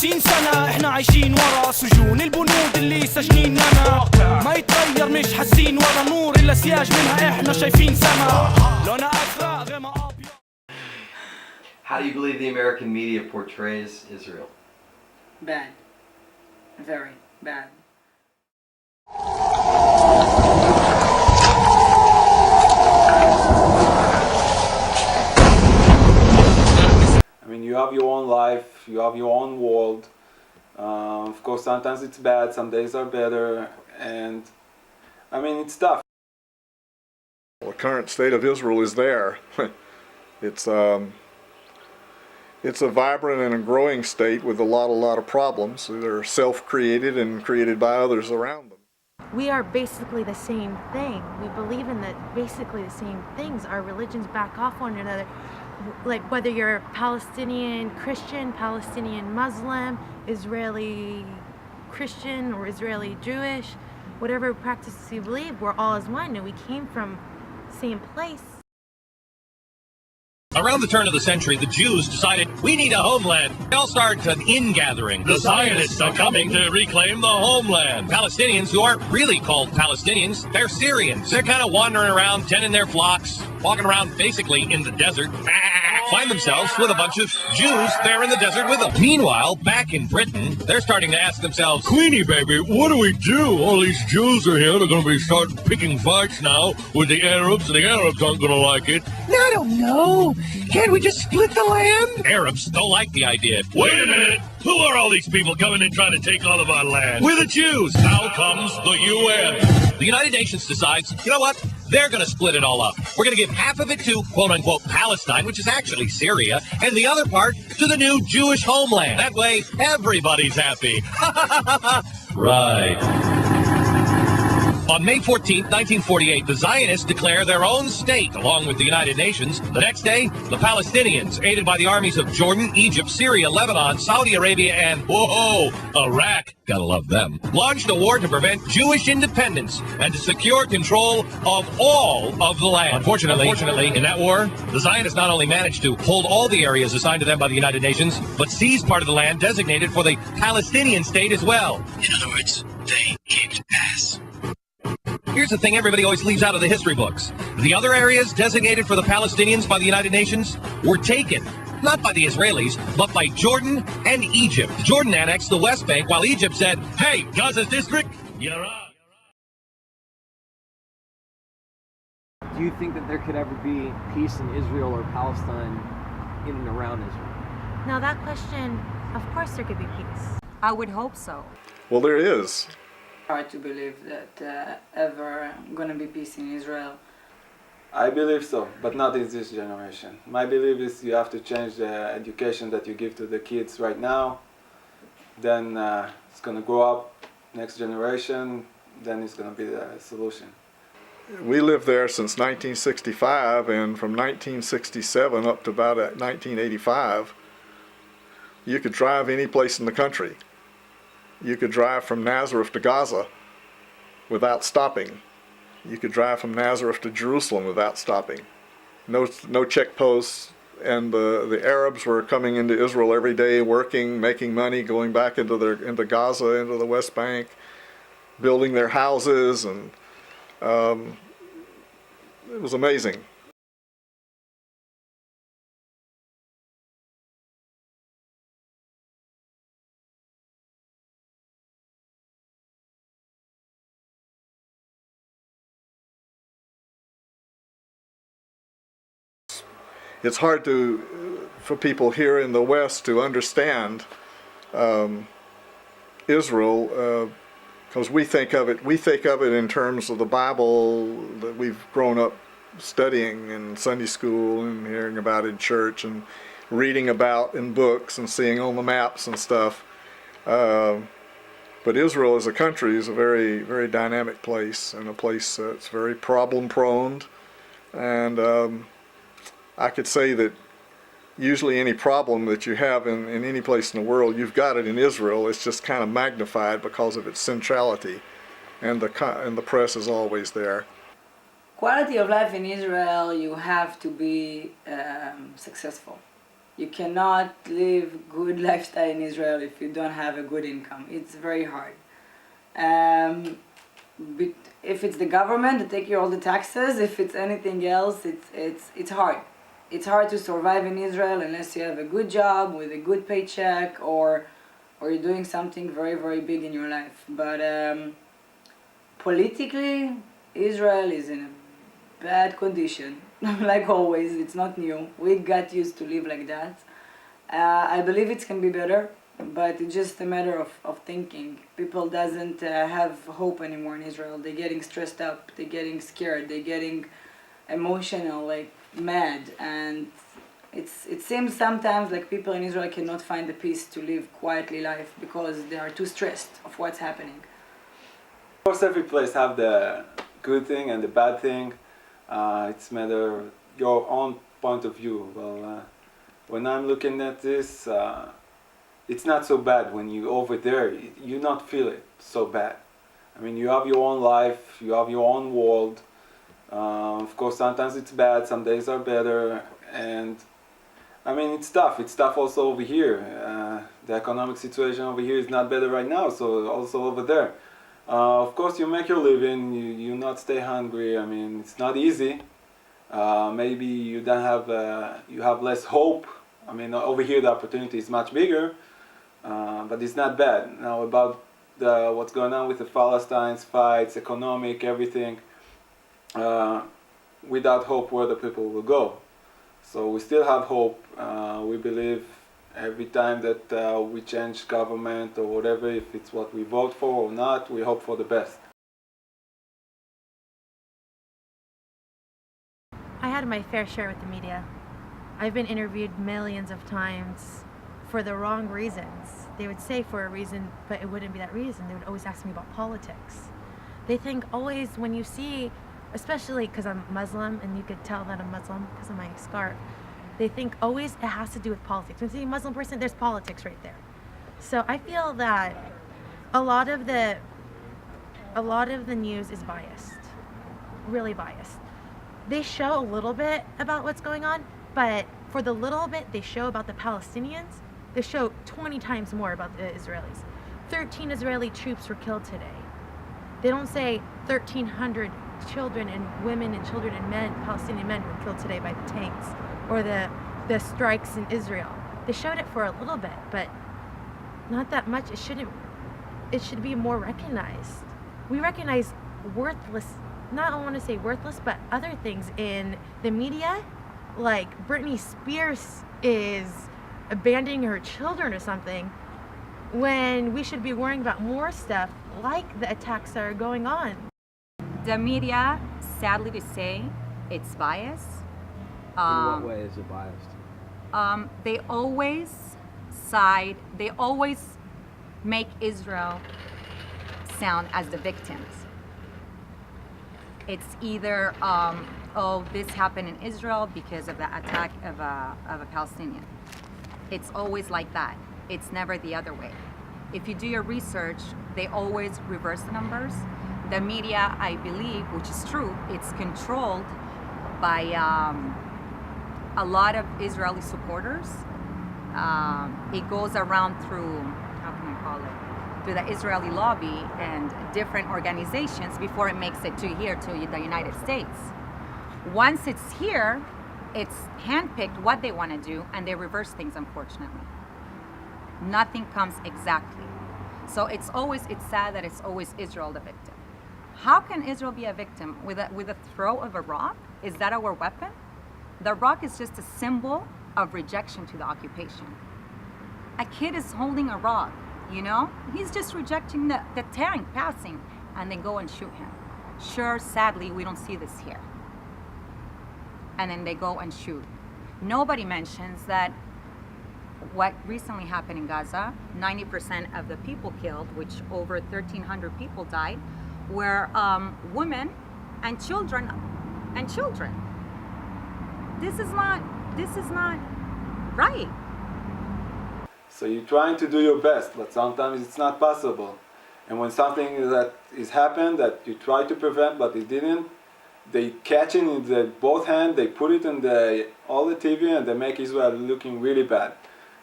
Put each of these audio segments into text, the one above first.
50 سنة احنا عايشين ورا سجون البنود اللي سجنيننا، ما يتغير مش حاسين ولا نور إلا سياج منها احنا شايفين سما لونها أزرق غير ما أبيض. How do you believe the American media portrays Israel? Bad. Very bad. I mean, you have your own life, you have your own world. Of course, sometimes it's bad, some days are better, and I mean, it's tough. The current state of Israel is there. It's a vibrant and a growing state with a lot of problems. They're self-created and created by others around them. We are basically the same thing. We believe in basically the same things. Our religions back off one another. Like whether you're Palestinian Christian, Palestinian Muslim, Israeli Christian, or Israeli Jewish, whatever practices you believe, we're all as one, and we came from the same place. Around the turn of the century, the Jews decided we need a homeland. They all started an ingathering. The Zionists are coming to reclaim the homeland. Palestinians, who aren't really called Palestinians, they're Syrians. They're kind of wandering around, tending their flocks, walking around basically in the desert. Find themselves with a bunch of Jews there in the desert with them. Meanwhile, back in Britain, they're starting to ask themselves, Queenie, baby, what do we do? All these Jews are here. They're going to be starting picking fights now with the Arabs, and the Arabs aren't going to like it. I don't know. Can't we just split the land? Arabs don't like the idea. Wait a minute. Who are all these people coming in trying to take all of our land? We're the Jews. Now comes the UN. The United Nations decides, you know what? They're going to split it all up. We're going to give half of it to, quote-unquote, Palestine, which is actually Syria, and the other part to the new Jewish homeland. That way, everybody's happy. Right. On May 14, 1948, the Zionists declare their own state, along with the United Nations. The next day, the Palestinians, aided by the armies of Jordan, Egypt, Syria, Lebanon, Saudi Arabia, and, whoa, Iraq, gotta love them, launched a war to prevent Jewish independence and to secure control of all of the land. Unfortunately, in that war, the Zionists not only managed to hold all the areas assigned to them by the United Nations, but seized part of the land designated for the Palestinian state as well. In other words, they kicked ass. Here's the thing everybody always leaves out of the history books. The other areas designated for the Palestinians by the United Nations were taken, not by the Israelis, but by Jordan and Egypt. Jordan annexed the West Bank, while Egypt said, hey, Gaza's district, you're out. Do you think that there could ever be peace in Israel or Palestine in and around Israel? Now that question, of course there could be peace. I would hope so. Well, there is. Hard to believe that ever gonna be peace in Israel. I believe so, but not in this generation. My belief is you have to change the education that you give to the kids right now. Then it's going to grow up, next generation, then it's going to be the solution. We lived there since 1965, and from 1967 up to about 1985, you could drive any place in the country. You could drive from Nazareth to Gaza without stopping. You could drive from Nazareth to Jerusalem without stopping. No checkposts, and the Arabs were coming into Israel every day, working, making money, going back into Gaza, into the West Bank, building their houses, and it was amazing. It's hard for people here in the West to understand Israel, because we think of it in terms of the Bible that we've grown up studying in Sunday school and hearing about in church and reading about in books and seeing on the maps and stuff. But Israel as a country is a very, very dynamic place, and a place that's very problem-prone. And I could say that usually any problem that you have in any place in the world, you've got it in Israel. It's just kind of magnified because of its centrality, and the press is always there. Quality of life in Israel, you have to be successful. You cannot live good lifestyle in Israel if you don't have a good income. It's very hard. But if it's the government that take you all the taxes, if it's anything else, it's hard. It's hard to survive in Israel unless you have a good job with a good paycheck or you're doing something very, very big in your life. But politically, Israel is in a bad condition. Like always, it's not new. We got used to live like that. I believe it can be better, but it's just a matter of thinking. People doesn't have hope anymore in Israel. They're getting stressed up, they're getting scared, they're getting emotional, like mad, and it seems sometimes like people in Israel cannot find the peace to live quietly life because they are too stressed of what's happening. Of course, every place have the good thing and the bad thing. It's matter your own point of view. Well, when I'm looking at this, it's not so bad. When you over there, you not feel it so bad. I mean, you have your own life, you have your own world. Of course, sometimes it's bad, some days are better, and I mean, it's tough. It's tough also over here. The economic situation over here is not better right now, so also over there. Of course, you make your living, you not stay hungry. I mean, it's not easy. Maybe you don't have, you have less hope. I mean, over here the opportunity is much bigger, but it's not bad. Now about what's going on with the Palestine's fights, economic, everything, without hope where the people will go. So we still have hope. We believe every time that we change government or whatever, if it's what we vote for or not, we hope for the best. I had my fair share with the media. I've been interviewed millions of times for the wrong reasons. They would say for a reason, but it wouldn't be that reason. They would always ask me about politics. They think always when you see, especially because I'm Muslim, and you could tell that I'm Muslim because of my scarf, they think always it has to do with politics. When you see a Muslim person, there's politics right there. So I feel that a lot of the news is biased, really biased. They show a little bit about what's going on, but for the little bit they show about the Palestinians, they show 20 times more about the Israelis. 13 Israeli troops were killed today. They don't say 1,300 children and women and children and men, Palestinian men, were killed today by the tanks or the strikes in Israel. They showed it for a little bit, but not that much. It should be more recognized. We recognize worthless, not I want to say worthless, but other things in the media, like Britney Spears is abandoning her children or something, when we should be worrying about more stuff like the attacks that are going on. The media, sadly to say, it's biased. In what way is it biased? They always make Israel sound as the victims. It's either, oh, this happened in Israel because of the attack of a Palestinian. It's always like that. It's never the other way. If you do your research, they always reverse the numbers. The media, I believe, which is true, it's controlled by a lot of Israeli supporters. It goes around through, how can I call it, through the Israeli lobby and different organizations before it makes it to here, to the United States. Once it's here, it's handpicked what they want to do, and they reverse things, unfortunately. Nothing comes exactly. So it's sad that it's always Israel the victim. How can Israel be a victim? With a throw of a rock? Is that our weapon? The rock is just a symbol of rejection to the occupation. A kid is holding a rock, you know? He's just rejecting the tank passing, and they go and shoot him. Sure, sadly, we don't see this here. And then they go and shoot. Nobody mentions that what recently happened in Gaza, 90% of the people killed, which over 1,300 people died, were women and children This is not right. So you're trying to do your best, but sometimes it's not possible. And when something that is happened that you try to prevent but it didn't, they catch it in both hands, they put it on all the TV, and they make Israel looking really bad.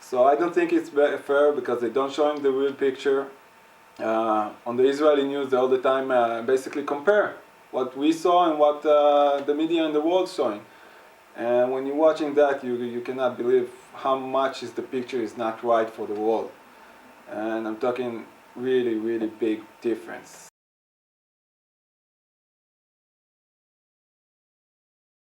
So I don't think it's fair because they don't show him the real picture. On the Israeli news, they all the time basically compare what we saw and what the media in the world showing. And when you're watching that, you cannot believe how much the picture is not right for the world. And I'm talking really, really big difference.